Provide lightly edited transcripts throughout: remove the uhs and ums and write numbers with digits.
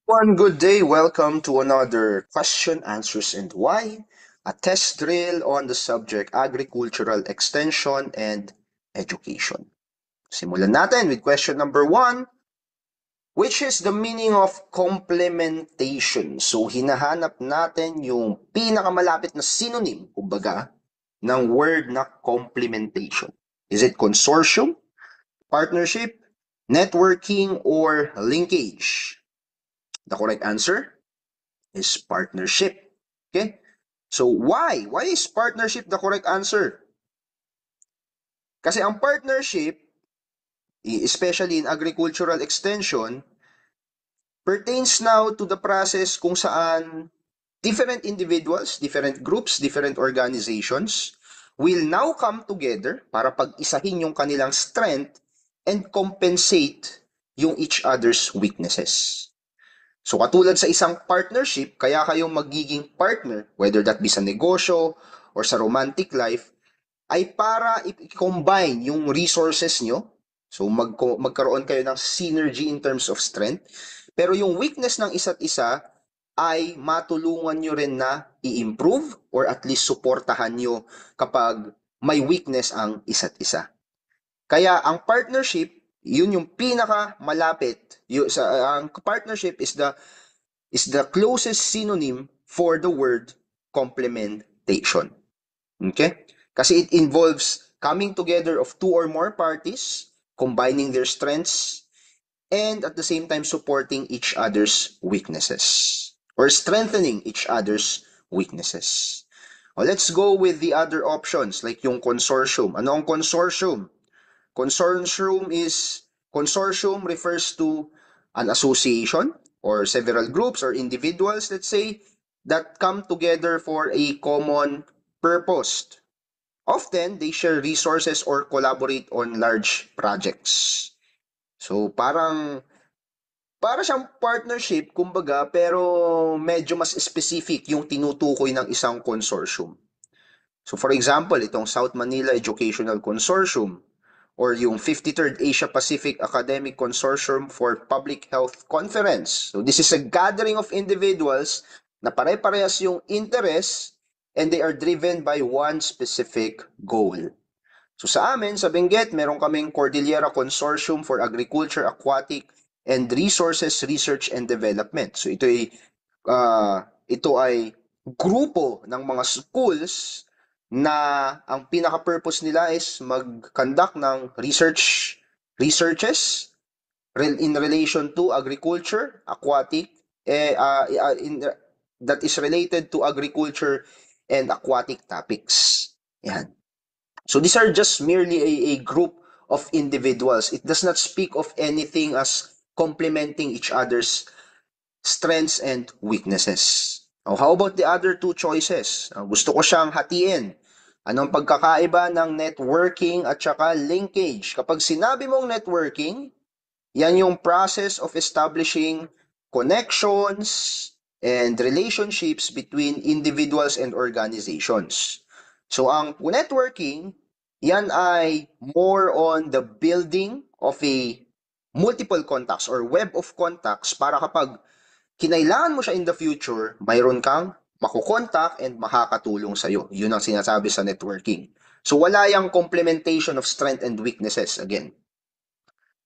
One good day, welcome to another question, answers, and why, a test drill on the subject agricultural extension and education. Simulan natin with question number one, which is the meaning of complementation. So, hinahanap natin yung pinakamalapit na synonym, kumbaga, ng word na complementation. Is it consortium, partnership, networking, or linkage? The correct answer is partnership. Okay? So why? Why is partnership the correct answer? Kasi ang partnership, especially in agricultural extension, pertains now to the process kung saan different individuals, different groups, different organizations will now come together para pag-isahin yung kanilang strength and compensate yung each other's weaknesses. So katulad sa isang partnership, kaya kayong magiging partner, whether that be sa negosyo or sa romantic life, ay para i-combine yung resources nyo. So magkaroon kayo ng synergy in terms of strength. Pero yung weakness ng isa't isa ay matulungan nyo rin na i-improve or at least suportahan nyo kapag may weakness ang isa't isa. Kaya ang partnership, yun yung pinaka malapit. Ang partnership is the closest synonym for the word complementation. Okay? Kasi it involves coming together of two or more parties, combining their strengths, and at the same time supporting each other's weaknesses or strengthening each other's weaknesses. Well, let's go with the other options like yung consortium. Ano ang consortium? Consortium refers to an association or several groups or individuals, let's say, that come together for a common purpose. Often, they share resources or collaborate on large projects. So, para siyang partnership, kumbaga, pero medyo mas specific yung tinutukoy ng isang consortium. So, for example, itong South Manila Educational Consortium, or yung 53rd Asia Pacific Academic Consortium for Public Health Conference. So this is a gathering of individuals na pare-parehas yung interest and they are driven by one specific goal. So sa amin, sa Benguet, meron kaming Cordillera Consortium for Agriculture, Aquatic, and Resources Research and Development. So ito ay grupo ng mga schools na ang pinaka-purpose nila is mag-conduct ng researches in relation to agriculture, aquatic, that is related to agriculture and aquatic topics. Yan. So these are just merely a group of individuals. It does not speak of anything as complementing each other's strengths and weaknesses. How about the other two choices? Gusto ko siyang hatiin. Anong pagkakaiba ng networking at saka linkage? Kapag sinabi mong networking, yan yung process of establishing connections and relationships between individuals and organizations. So ang networking, yan ay more on the building of a multiple contacts or web of contacts para kapag kinailangan mo siya in the future, mayroon kang makukontak and makakatulong sa'yo. Yun ang sinasabi sa networking. So wala yung complementation of strength and weaknesses again.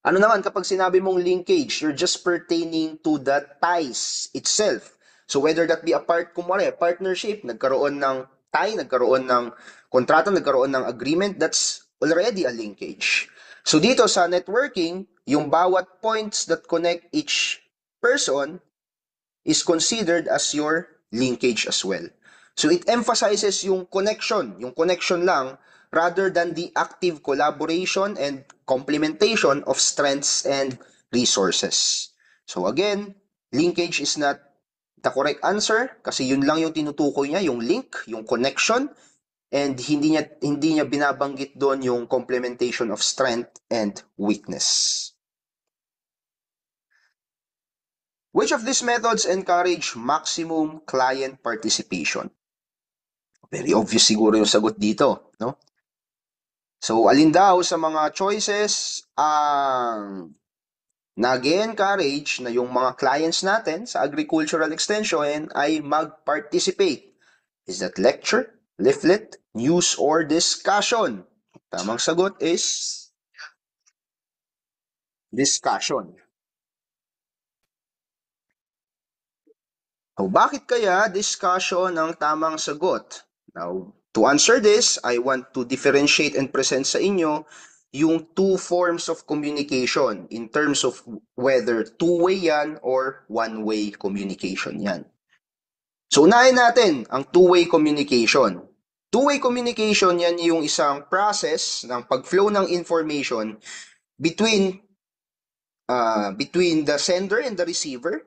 Ano naman kapag sinabi mong linkage, you're just pertaining to the ties itself. So whether that be a partnership, nagkaroon ng tie, nagkaroon ng kontrata, nagkaroon ng agreement, that's already a linkage. So dito sa networking, yung bawat points that connect each person is considered as your linkage as well. So it emphasizes yung connection lang rather than the active collaboration and complementation of strengths and resources. So again, linkage is not the correct answer kasi yun lang yung tinutukoy niya, yung link, yung connection, and hindi niya binabanggit doon yung complementation of strength and weakness. Which of these methods encourage maximum client participation? Very obvious siguro yung sagot dito, no? So, alin daw sa mga choices ang nag-encourage na yung mga clients natin sa agricultural extension ay mag-participate. Is that lecture, leaflet, news, or discussion? Tamang sagot is discussion. So, bakit kaya discussion ang tamang sagot? Now, to answer this, I want to differentiate and present sa inyo yung two forms of communication in terms of whether two-way yan or one-way communication yan. So, unahin natin ang two-way communication. Two-way communication yan yung isang process ng pag-flow ng information between the sender and the receiver,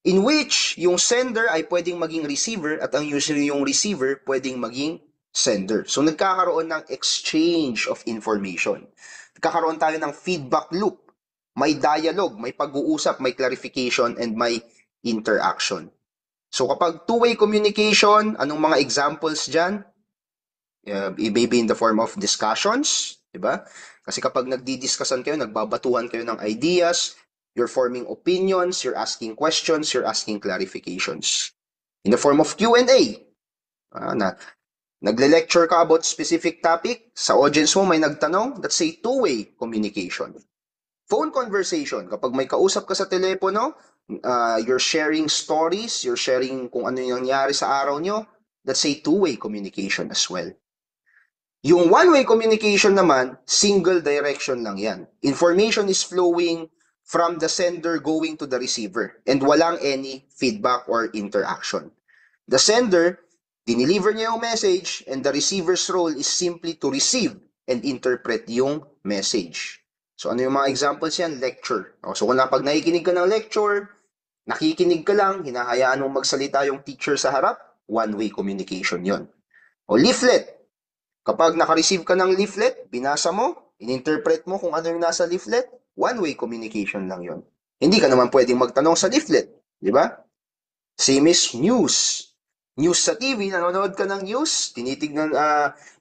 in which yung sender ay pwedeng maging receiver at ang yung receiver pwedeng maging sender. So nagkakaroon ng exchange of information. Nagkakaroon tayo ng feedback loop. May dialogue, may pag-uusap, may clarification, and may interaction. So kapag two-way communication, anong mga examples dyan? Maybe in the form of discussions, di ba? Kasi kapag nagdi-discussan kayo, nagbabatuhan kayo ng ideas, you're forming opinions, you're asking questions, you're asking clarifications. In the form of Q&A, nagle-lecture ka about specific topic, sa audience mo may nagtanong, that's a two-way communication. Phone conversation, kapag may kausap ka sa telepono, you're sharing stories, you're sharing kung ano yung nangyari sa araw nyo, that's a two-way communication as well. Yung one-way communication naman, single direction lang yan. Information is flowing from the sender going to the receiver and walang any feedback or interaction. The sender, dineliver niya yung message and the receiver's role is simply to receive and interpret yung message. So ano yung mga examples yan? Lecture. So kung pag nakikinig ka ng lecture, nakikinig ka lang, hinahayaan mong magsalita yung teacher sa harap, one-way communication yon. O leaflet. Kapag naka-receive ka ng leaflet, binasa mo, in-interpret mo kung ano yung nasa leaflet, one-way communication lang yon. Hindi ka naman pwedeng magtanong sa leaflet, di ba? Same is news. News sa TV, nanonood ka ng news,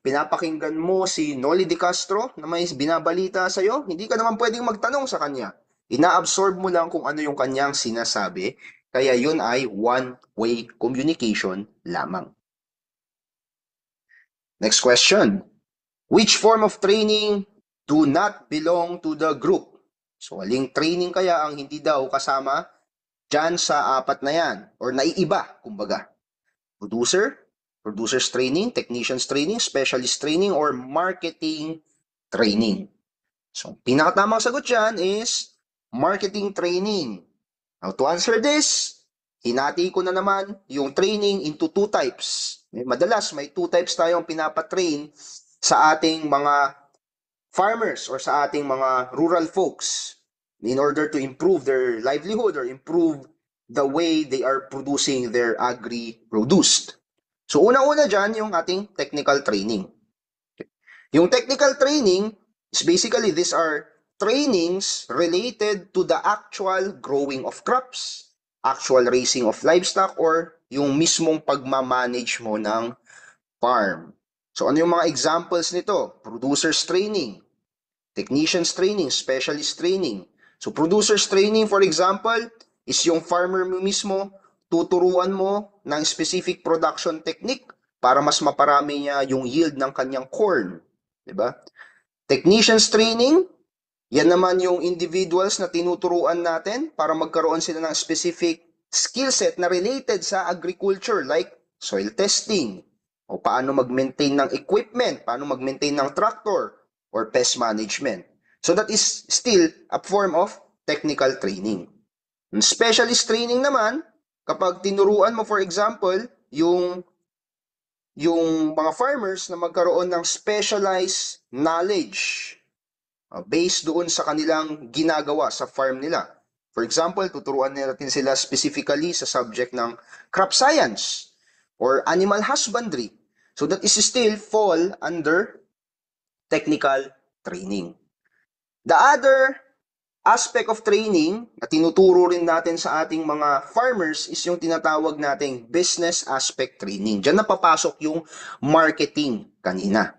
pinapakinggan mo si Noli De Castro na may binabalita sa'yo, hindi ka naman pwedeng magtanong sa kanya. Ina-absorb mo lang kung ano yung kanyang sinasabi, kaya yun ay one-way communication lamang. Next question. Which form of training do not belong to the group? So, aling training kaya ang hindi daw kasama dyan sa apat na yan? Or naiiba, kumbaga. Producer's training, technician's training, specialist training, or marketing training. So, pinakatamang sagot dyan is marketing training. Now, to answer this, hinati ko na naman yung training into two types. Madalas, may two types tayong pinapatrain sa ating mga farmers or sa ating mga rural folks in order to improve their livelihood or improve the way they are producing their agri-produced. So, una-una dyan yung ating technical training. Yung technical training is basically these are trainings related to the actual growing of crops, actual raising of livestock, or yung mismong pagmamanage mo ng farm. So, ano yung mga examples nito? Producer's training, technician's training, specialist training. So, producer's training, for example, is yung farmer mo mismo, tuturuan mo ng specific production technique para mas maparami niya yung yield ng kanyang corn. Diba? Technician's training, yan naman yung individuals na tinuturuan natin para magkaroon sila ng specific skill set na related sa agriculture like soil testing, o paano mag-maintain ng equipment, paano mag-maintain ng tractor, or pest management. So that is still a form of technical training. Specialist training naman, kapag tinuruan mo for example, yung mga farmers na magkaroon ng specialized knowledge based doon sa kanilang ginagawa sa farm nila. For example, tuturuan natin sila specifically sa subject ng crop science or animal husbandry. So that is still fall under technical training. The other aspect of training na tinuturo rin natin sa ating mga farmers is yung tinatawag nating business aspect training. Diyan napapasok yung marketing kanina.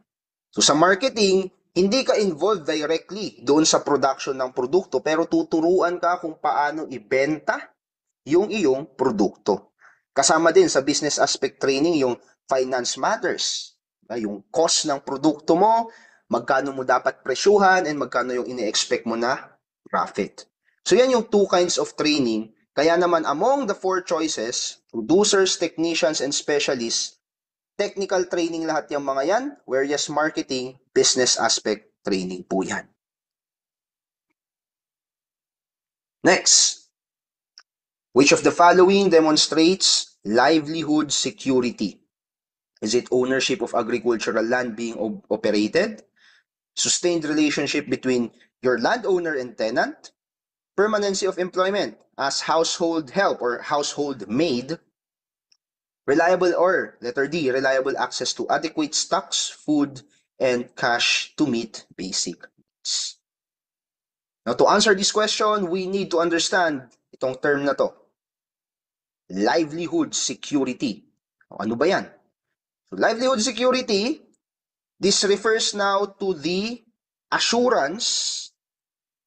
So sa marketing, Hindi ka involved directly doon sa production ng produkto, pero tuturuan ka kung paano ibenta yung iyong produkto. Kasama din sa business aspect training yung finance matters, yung cost ng produkto mo, magkano mo dapat presyuhan, and magkano yung ini-expect mo na profit. So yan yung two kinds of training. Kaya naman among the four choices, producers, technicians, and specialists, technical training lahat yung mga yan, whereas marketing, business aspect training po yan. Next, which of the following demonstrates livelihood security? Is it ownership of agricultural land being operated? Sustained relationship between your landowner and tenant? Permanency of employment as household help or household maid? Reliable or, letter D, reliable access to adequate stocks, food, and cash to meet basic needs. Now, to answer this question, we need to understand itong term na to. Livelihood security. Ano ba yan? So, livelihood security, this refers now to the assurance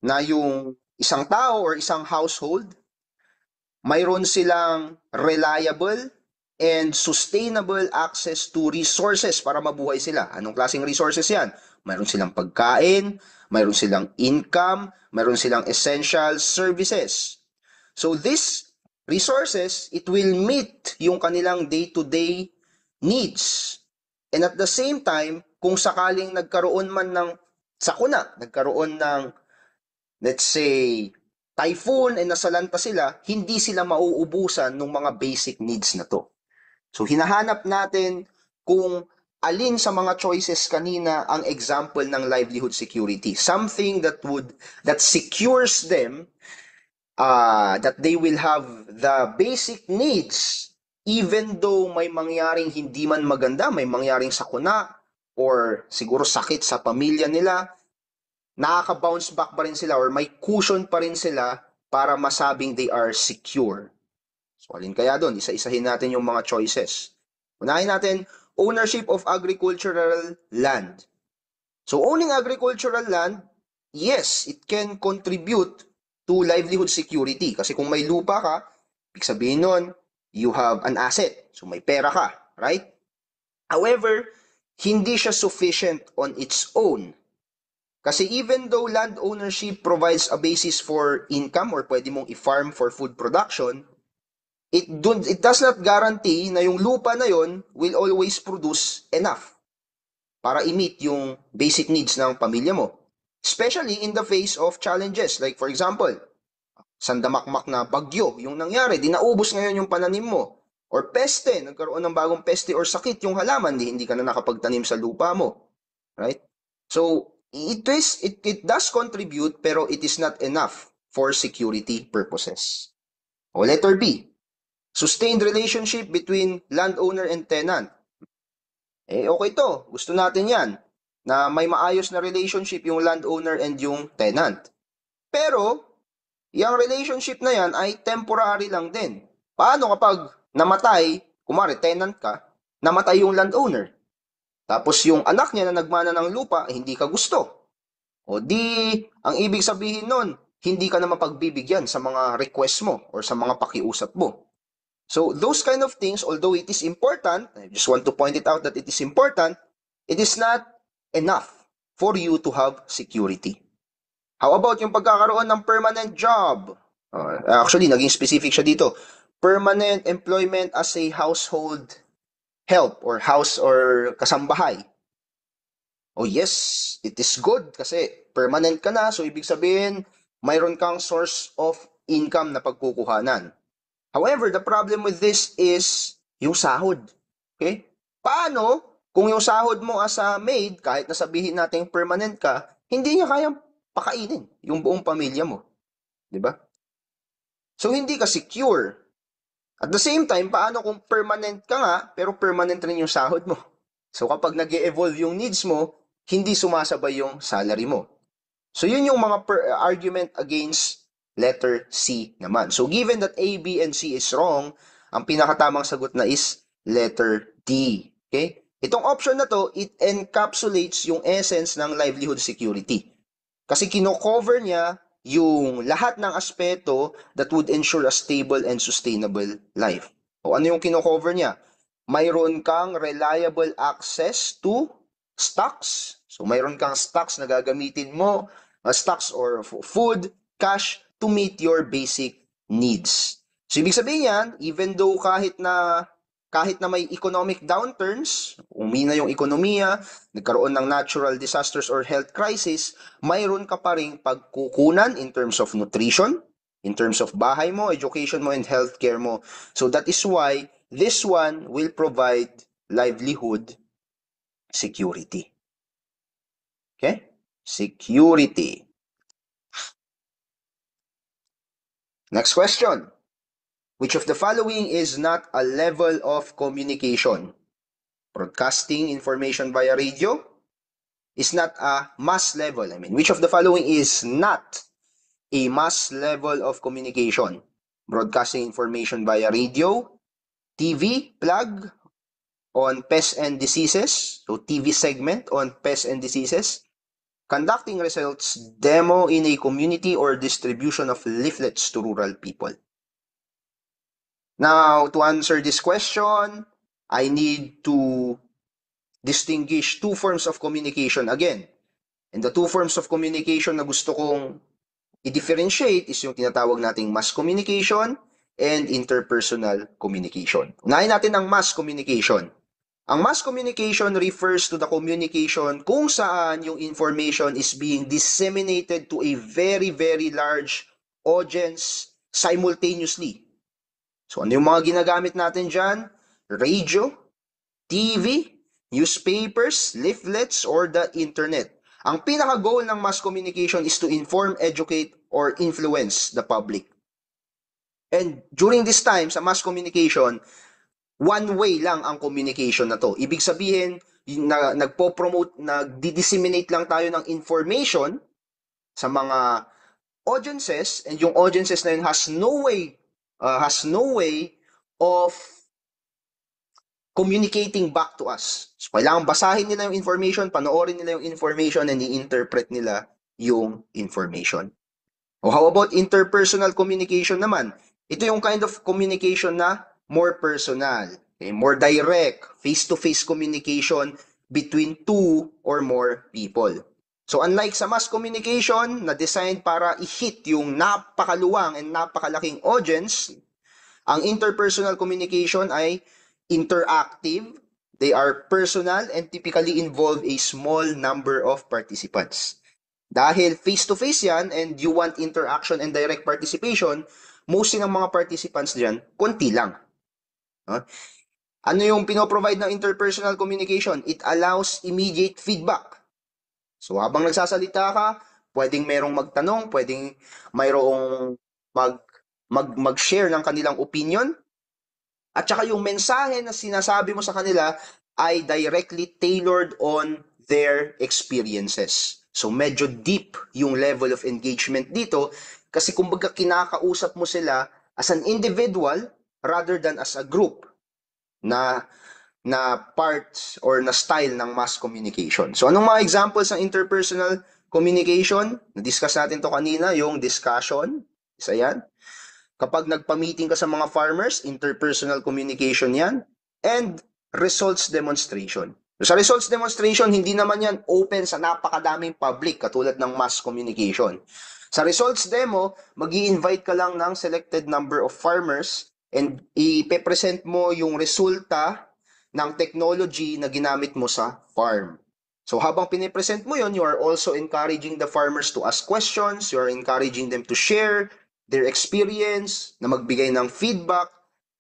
na yung isang tao or isang household, mayroon silang reliable and sustainable access to resources para mabuhay sila. Anong klaseng resources yan? Mayroon silang pagkain, mayroon silang income, mayroon silang essential services. So these resources, it will meet yung kanilang day-to-day needs. And at the same time, kung sakaling nagkaroon man ng sakuna, nagkaroon ng, let's say, typhoon and nasalanta sila, hindi sila mauubusan ng mga basic needs na to. So hinahanap natin kung alin sa mga choices kanina ang example ng livelihood security. Something that secures them, that they will have the basic needs even though may mangyaring hindi man maganda, may mangyaring sakuna or siguro sakit sa pamilya nila, nakaka-bounce back pa rin sila or may cushion pa rin sila para masabing they are secure. So, alin kaya doon? Isa-isahin natin yung mga choices. Unahin natin, ownership of agricultural land. So, owning agricultural land, yes, it can contribute to livelihood security. Kasi kung may lupa ka, ibig sabihin nun, you have an asset. So, may pera ka, right? However, hindi siya sufficient on its own. Kasi even though land ownership provides a basis for income or pwede mong i-farm for food production, it does not guarantee na yung lupa na yon will always produce enough para i-meet yung basic needs ng pamilya mo. Especially in the face of challenges. Like for example, sandamakmak na bagyo yung nangyari, di naubos ngayon yung pananim mo. Or peste, nagkaroon ng bagong peste or sakit yung halaman, hindi ka na nakapagtanim sa lupa mo. Right? So, it does contribute pero it is not enough for security purposes. O letter B, sustained relationship between landowner and tenant. Okay to. Gusto natin yan. Na may maayos na relationship yung landowner and yung tenant. Pero, yung relationship na yan ay temporary lang din. Paano kapag namatay, kumari tenant ka, namatay yung landowner? Tapos yung anak niya na nagmana ng lupa, hindi ka gusto. O di, ang ibig sabihin nun, hindi ka na mapagbibigyan sa mga request mo or sa mga pakiusap mo. So those kind of things, although it is important, I just want to point it out that it is important, it is not enough for you to have security. How about yung pagkakaroon ng permanent job? Actually, naging specific siya dito. Permanent employment as a household help or house or kasambahay. Oh yes, it is good kasi permanent ka na, so ibig sabihin, mayroon kang source of income na pagkukuhanan. However, the problem with this is yung sahod. Okay? Paano kung yung sahod mo as a maid, kahit na sabihin natin permanent ka, hindi niya kayang pakainin yung buong pamilya mo. 'Di ba? So, hindi ka secure. At the same time, paano kung permanent ka nga, pero permanent rin yung sahod mo? So, kapag nag-evolve yung needs mo, hindi sumasabay yung salary mo. So, yun yung mga argument against letter C naman. So, given that A, B, and C is wrong, ang pinakatamang sagot na is letter D. Okay? Itong option na to, it encapsulates yung essence ng livelihood security. Kasi kino-cover niya yung lahat ng aspeto that would ensure a stable and sustainable life. O ano yung kino-cover niya? Mayroon kang reliable access to stocks. So mayroon kang stocks na gagamitin mo, stocks or food, cash to meet your basic needs. So ibig sabihin yan, even though kahit na may economic downturns, umina yung ekonomiya, nagkaroon ng natural disasters or health crisis, mayroon ka pa ring pagkukunan in terms of nutrition, in terms of bahay mo, education mo, and healthcare mo. So that is why this one will provide livelihood security. Okay? Security. Next question. Which of the following is not a level of communication? Broadcasting information via radio is not a mass level. Which of the following is not a mass level of communication? Broadcasting information via radio, TV plug on pests and diseases, so TV segment on pests and diseases, conducting results demo in a community or distribution of leaflets to rural people. Now, to answer this question, I need to distinguish two forms of communication again. And the two forms of communication na gusto kong i-differentiate is yung tinatawag nating mass communication and interpersonal communication. Unahin natin ang mass communication. Ang mass communication refers to the communication kung saan yung information is being disseminated to a very, very large audience simultaneously. So ano yung mga ginagamit natin dyan? Radio, TV, newspapers, leaflets, or the internet. Ang pinaka-goal ng mass communication is to inform, educate, or influence the public. And during this time, sa mass communication, one way lang ang communication na to. Ibig sabihin, nagpo-promote, nagdi-disseminate lang tayo ng information sa mga audiences, and yung audiences na yun has no way of communicating back to us. So, kailangan basahin nila yung information, panoorin nila yung information, and i-interpret nila yung information. O how about interpersonal communication naman? Ito yung kind of communication na more personal, okay? More direct, face-to-face communication between two or more people. So unlike sa mass communication na designed para i-hit yung napakaluwang and napakalaking audience, ang interpersonal communication ay interactive, they are personal, and typically involve a small number of participants. Dahil face-to-face yan and you want interaction and direct participation, mostly ng mga participants dyan, konti lang. Ano yung pinoprovide ng interpersonal communication? It allows immediate feedback. So habang nagsasalita ka, pwedeng merong magtanong, pwedeng mayroong mag-share ng kanilang opinion, at saka yung mensahe na sinasabi mo sa kanila ay directly tailored on their experiences. So medyo deep yung level of engagement dito kasi kumbaga kinakausap mo sila as an individual rather than as a group na part or na style ng mass communication. So anong mga examples ng interpersonal communication? Na-discuss natin to kanina, yung discussion, isa yan. Kapag nagpa-meeting ka sa mga farmers, interpersonal communication yan. And results demonstration. Sa results demonstration, hindi naman yan open sa napakadaming public katulad ng mass communication. Sa results demo, mag-i-invite ka lang ng selected number of farmers and i-present mo yung resulta ng technology na ginamit mo sa farm. So habang pinipresent mo yon, you are also encouraging the farmers to ask questions, you are encouraging them to share their experience, na magbigay ng feedback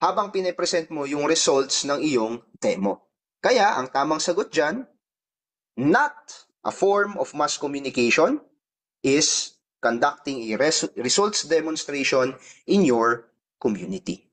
habang pinipresent mo yung results ng iyong demo. Kaya, ang tamang sagot dyan, not a form of mass communication is conducting a results demonstration in your community.